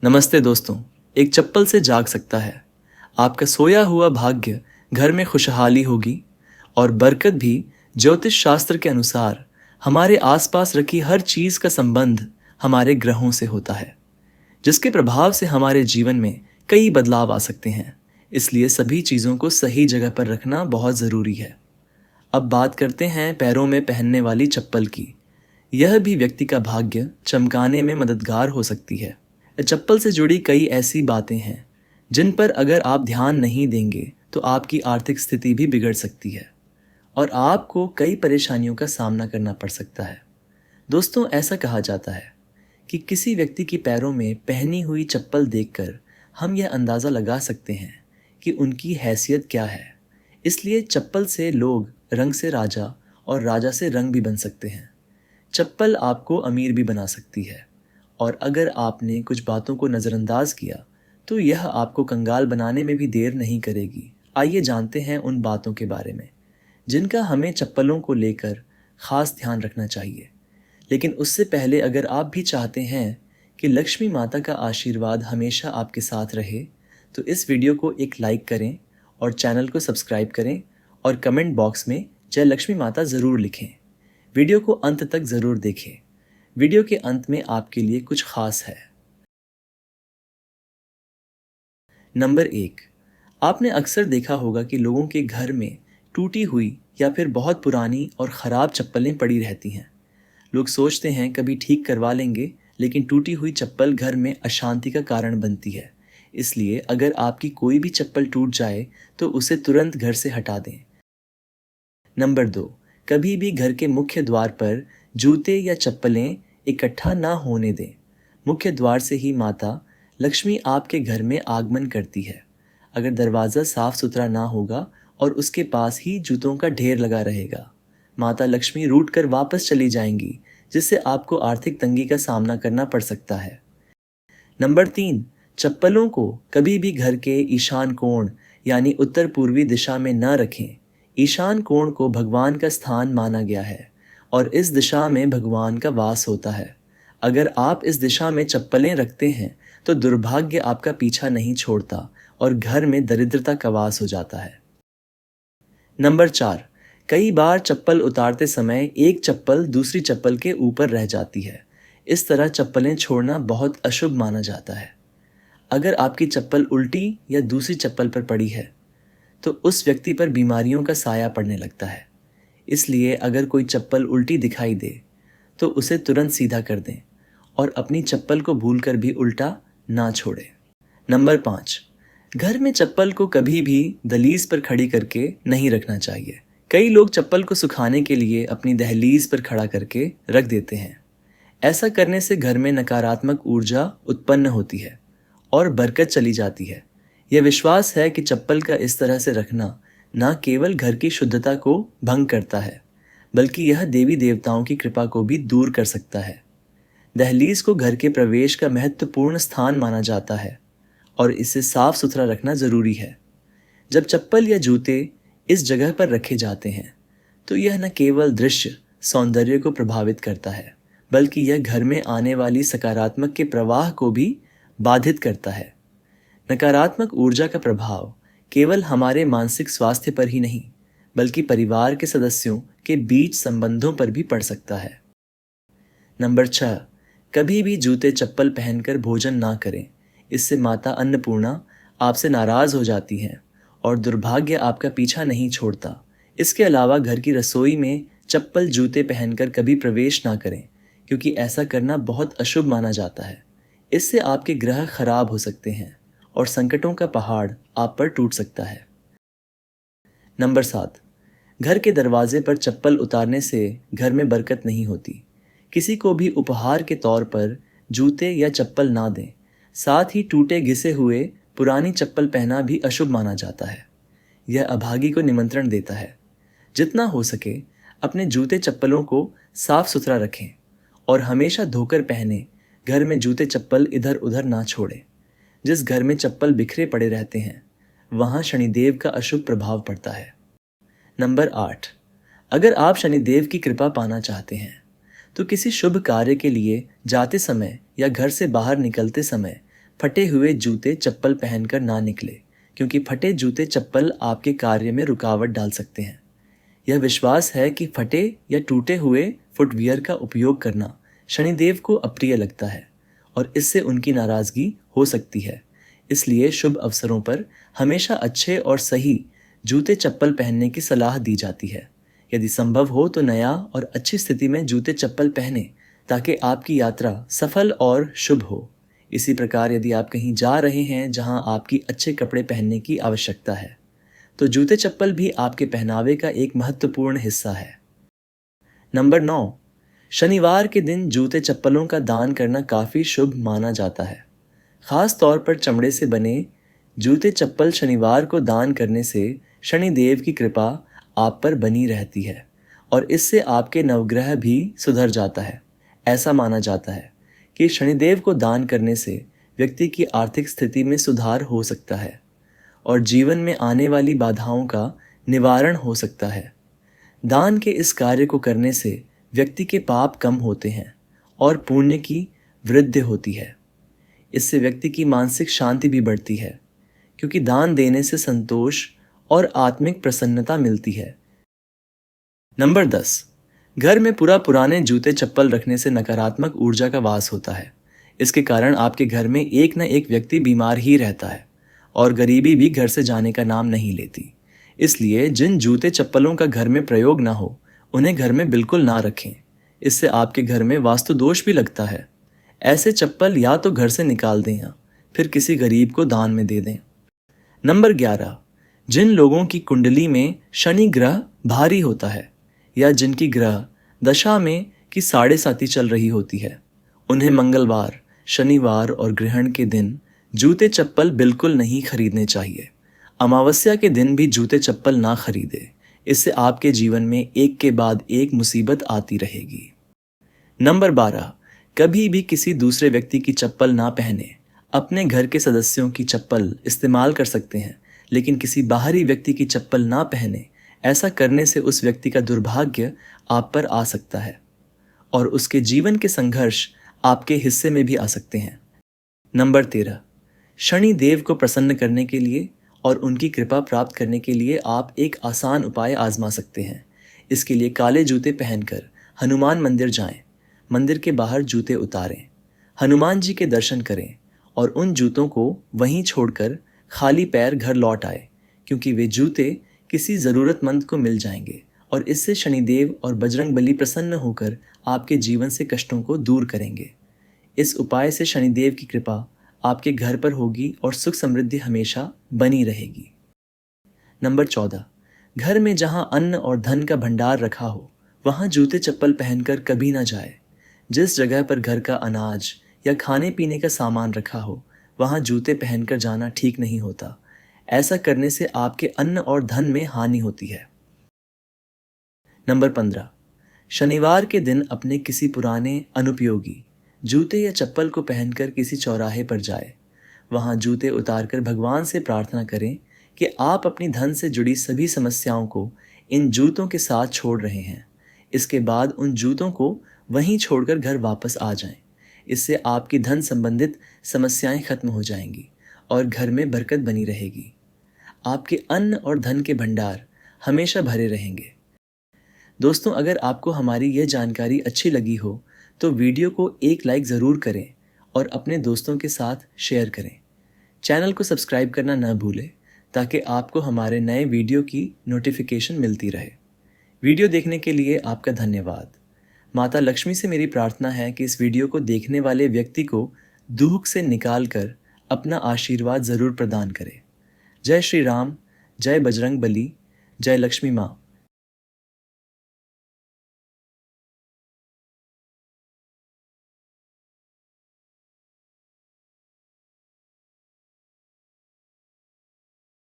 नमस्ते दोस्तों। एक चप्पल से जाग सकता है आपका सोया हुआ भाग्य। घर में खुशहाली होगी और बरकत भी। ज्योतिष शास्त्र के अनुसार हमारे आसपास रखी हर चीज का संबंध हमारे ग्रहों से होता है, जिसके प्रभाव से हमारे जीवन में कई बदलाव आ सकते हैं। इसलिए सभी चीजों को सही जगह पर रखना बहुत जरूरी है। अब बात करते हैं पैरों में पहनने वाली चप्पल की। यह भी व्यक्ति का भाग्य चमकाने में मददगार हो सकती है। चप्पल से जुड़ी कई ऐसी बातें हैं जिन पर अगर आप ध्यान नहीं देंगे तो आपकी आर्थिक स्थिति भी बिगड़ सकती है और आपको कई परेशानियों का सामना करना पड़ सकता है। दोस्तों, ऐसा कहा जाता है कि किसी व्यक्ति की पैरों में पहनी हुई चप्पल देखकर हम यह अंदाज़ा लगा सकते हैं कि उनकी हैसियत क्या है। इसलिए चप्पल से लोग रंग से राजा और राजा से रंग भी बन सकते हैं। चप्पल आपको अमीर भी बना सकती है और अगर आपने कुछ बातों को नज़रअंदाज किया तो यह आपको कंगाल बनाने में भी देर नहीं करेगी। आइए जानते हैं उन बातों के बारे में जिनका हमें चप्पलों को लेकर ख़ास ध्यान रखना चाहिए। लेकिन उससे पहले अगर आप भी चाहते हैं कि लक्ष्मी माता का आशीर्वाद हमेशा आपके साथ रहे तो इस वीडियो को एक लाइक करें और चैनल को सब्सक्राइब करें और कमेंट बॉक्स में जय लक्ष्मी माता ज़रूर लिखें। वीडियो को अंत तक ज़रूर देखें। वीडियो के अंत में आपके लिए कुछ खास है। नंबर 1, आपने अक्सर देखा होगा कि लोगों के घर में टूटी हुई या फिर बहुत पुरानी और ख़राब चप्पलें पड़ी रहती हैं। लोग सोचते हैं कभी ठीक करवा लेंगे, लेकिन टूटी हुई चप्पल घर में अशांति का कारण बनती है। इसलिए अगर आपकी कोई भी चप्पल टूट जाए तो उसे तुरंत घर से हटा दें। नंबर 2, कभी भी घर के मुख्य द्वार पर जूते या चप्पलें इकट्ठा ना होने दें। मुख्य द्वार से ही माता लक्ष्मी आपके घर में आगमन करती है। अगर दरवाज़ा साफ सुथरा ना होगा और उसके पास ही जूतों का ढेर लगा रहेगा, माता लक्ष्मी रूठ कर वापस चली जाएंगी, जिससे आपको आर्थिक तंगी का सामना करना पड़ सकता है। नंबर 3, चप्पलों को कभी भी घर के ईशान कोण यानी उत्तर पूर्वी दिशा में न रखें। ईशान कोण को भगवान का स्थान माना गया है और इस दिशा में भगवान का वास होता है। अगर आप इस दिशा में चप्पलें रखते हैं तो दुर्भाग्य आपका पीछा नहीं छोड़ता और घर में दरिद्रता का वास हो जाता है। नंबर 4, कई बार चप्पल उतारते समय एक चप्पल दूसरी चप्पल के ऊपर रह जाती है। इस तरह चप्पलें छोड़ना बहुत अशुभ माना जाता है। अगर आपकी चप्पल उल्टी या दूसरी चप्पल पर पड़ी है तो उस व्यक्ति पर बीमारियों का साया पड़ने लगता है। इसलिए अगर कोई चप्पल उल्टी दिखाई दे तो उसे तुरंत सीधा कर दें और अपनी चप्पल को भूलकर भी उल्टा ना छोड़ें। नंबर 5, घर में चप्पल को कभी भी दहलीज पर खड़ी करके नहीं रखना चाहिए। कई लोग चप्पल को सुखाने के लिए अपनी दहलीज पर खड़ा करके रख देते हैं। ऐसा करने से घर में नकारात्मक ऊर्जा उत्पन्न होती है और बरकत चली जाती है। यह विश्वास है कि चप्पल का इस तरह से रखना न केवल घर की शुद्धता को भंग करता है, बल्कि यह देवी देवताओं की कृपा को भी दूर कर सकता है। दहलीज को घर के प्रवेश का महत्वपूर्ण स्थान माना जाता है और इसे साफ सुथरा रखना ज़रूरी है। जब चप्पल या जूते इस जगह पर रखे जाते हैं तो यह न केवल दृश्य सौंदर्य को प्रभावित करता है, बल्कि यह घर में आने वाली सकारात्मक के प्रवाह को भी बाधित करता है। नकारात्मक ऊर्जा का प्रभाव केवल हमारे मानसिक स्वास्थ्य पर ही नहीं, बल्कि परिवार के सदस्यों के बीच संबंधों पर भी पड़ सकता है। नंबर 6, कभी भी जूते चप्पल पहनकर भोजन ना करें। इससे माता अन्नपूर्णा आपसे नाराज हो जाती हैं और दुर्भाग्य आपका पीछा नहीं छोड़ता। इसके अलावा घर की रसोई में चप्पल जूते पहनकर कभी प्रवेश ना करें, क्योंकि ऐसा करना बहुत अशुभ माना जाता है। इससे आपके ग्रह खराब हो सकते हैं और संकटों का पहाड़ आप पर टूट सकता है। नंबर 7, घर के दरवाजे पर चप्पल उतारने से घर में बरकत नहीं होती। किसी को भी उपहार के तौर पर जूते या चप्पल ना दें। साथ ही टूटे घिसे हुए पुरानी चप्पल पहना भी अशुभ माना जाता है। यह अभागी को निमंत्रण देता है। जितना हो सके अपने जूते चप्पलों को साफ सुथरा रखें और हमेशा धोकर पहने। घर में जूते चप्पल इधर उधर ना छोड़ें। जिस घर में चप्पल बिखरे पड़े रहते हैं वहाँ शनिदेव का अशुभ प्रभाव पड़ता है। नंबर 8, अगर आप शनिदेव की कृपा पाना चाहते हैं तो किसी शुभ कार्य के लिए जाते समय या घर से बाहर निकलते समय फटे हुए जूते चप्पल पहनकर ना निकले, क्योंकि फटे जूते चप्पल आपके कार्य में रुकावट डाल सकते हैं। यह विश्वास है कि फटे या टूटे हुए फुटवियर का उपयोग करना शनिदेव को अप्रिय लगता है और इससे उनकी नाराजगी हो सकती है। इसलिए शुभ अवसरों पर हमेशा अच्छे और सही जूते चप्पल पहनने की सलाह दी जाती है। यदि संभव हो तो नया और अच्छी स्थिति में जूते चप्पल पहने, ताकि आपकी यात्रा सफल और शुभ हो। इसी प्रकार यदि आप कहीं जा रहे हैं जहां आपकी अच्छे कपड़े पहनने की आवश्यकता है, तो जूते चप्पल भी आपके पहनावे का एक महत्वपूर्ण हिस्सा है। नंबर 9, शनिवार के दिन जूते चप्पलों का दान करना काफ़ी शुभ माना जाता है। खास तौर पर चमड़े से बने जूते चप्पल शनिवार को दान करने से शनिदेव की कृपा आप पर बनी रहती है और इससे आपके नवग्रह भी सुधर जाता है। ऐसा माना जाता है कि शनिदेव को दान करने से व्यक्ति की आर्थिक स्थिति में सुधार हो सकता है और जीवन में आने वाली बाधाओं का निवारण हो सकता है। दान के इस कार्य को करने से व्यक्ति के पाप कम होते हैं और पुण्य की वृद्धि होती है। इससे व्यक्ति की मानसिक शांति भी बढ़ती है, क्योंकि दान देने से संतोष और आत्मिक प्रसन्नता मिलती है। नंबर 10, घर में पुराने जूते चप्पल रखने से नकारात्मक ऊर्जा का वास होता है। इसके कारण आपके घर में एक न एक व्यक्ति बीमार ही रहता है और गरीबी भी घर से जाने का नाम नहीं लेती। इसलिए जिन जूते चप्पलों का घर में प्रयोग ना हो, उन्हें घर में बिल्कुल ना रखें। इससे आपके घर में वास्तु दोष भी लगता है। ऐसे चप्पल या तो घर से निकाल दें या फिर किसी गरीब को दान में दे दें। नंबर 11, जिन लोगों की कुंडली में शनि ग्रह भारी होता है या जिनकी ग्रह दशा में की 7.5 चल रही होती है, उन्हें मंगलवार, शनिवार और ग्रहण के दिन जूते चप्पल बिल्कुल नहीं खरीदने चाहिए। अमावस्या के दिन भी जूते चप्पल ना खरीदे। इससे आपके जीवन में एक के बाद एक मुसीबत आती रहेगी। नंबर 12, कभी भी किसी दूसरे व्यक्ति की चप्पल ना पहने। अपने घर के सदस्यों की चप्पल इस्तेमाल कर सकते हैं, लेकिन किसी बाहरी व्यक्ति की चप्पल ना पहने। ऐसा करने से उस व्यक्ति का दुर्भाग्य आप पर आ सकता है और उसके जीवन के संघर्ष आपके हिस्से में भी आ सकते हैं। नंबर 13, शनि देव को प्रसन्न करने के लिए और उनकी कृपा प्राप्त करने के लिए आप एक आसान उपाय आजमा सकते हैं। इसके लिए काले जूते पहनकर हनुमान मंदिर जाएं, मंदिर के बाहर जूते उतारें, हनुमान जी के दर्शन करें और उन जूतों को वहीं छोड़कर खाली पैर घर लौट आए, क्योंकि वे जूते किसी ज़रूरतमंद को मिल जाएंगे और इससे शनिदेव और बजरंगबली प्रसन्न होकर आपके जीवन से कष्टों को दूर करेंगे। इस उपाय से शनिदेव की कृपा आपके घर पर होगी और सुख समृद्धि हमेशा बनी रहेगी। नंबर 14, घर में जहां अन्न और धन का भंडार रखा हो, वहां जूते चप्पल पहनकर कभी ना जाए। जिस जगह पर घर का अनाज या खाने पीने का सामान रखा हो, वहां जूते पहनकर जाना ठीक नहीं होता। ऐसा करने से आपके अन्न और धन में हानि होती है। नंबर 15, शनिवार के दिन अपने किसी पुराने अनुपयोगी जूते या चप्पल को पहनकर किसी चौराहे पर जाए। वहां जूते उतारकर भगवान से प्रार्थना करें कि आप अपनी धन से जुड़ी सभी समस्याओं को इन जूतों के साथ छोड़ रहे हैं। इसके बाद उन जूतों को वहीं छोड़कर घर वापस आ जाएं। इससे आपकी धन संबंधित समस्याएं खत्म हो जाएंगी और घर में बरकत बनी रहेगी। आपके अन्न और धन के भंडार हमेशा भरे रहेंगे। दोस्तों, अगर आपको हमारी यह जानकारी अच्छी लगी हो तो वीडियो को एक लाइक ज़रूर करें और अपने दोस्तों के साथ शेयर करें। चैनल को सब्सक्राइब करना न भूलें, ताकि आपको हमारे नए वीडियो की नोटिफिकेशन मिलती रहे। वीडियो देखने के लिए आपका धन्यवाद। माता लक्ष्मी से मेरी प्रार्थना है कि इस वीडियो को देखने वाले व्यक्ति को दुख से निकाल कर अपना आशीर्वाद ज़रूर प्रदान करें। जय श्री राम, जय बजरंग बली, जय लक्ष्मी माँ।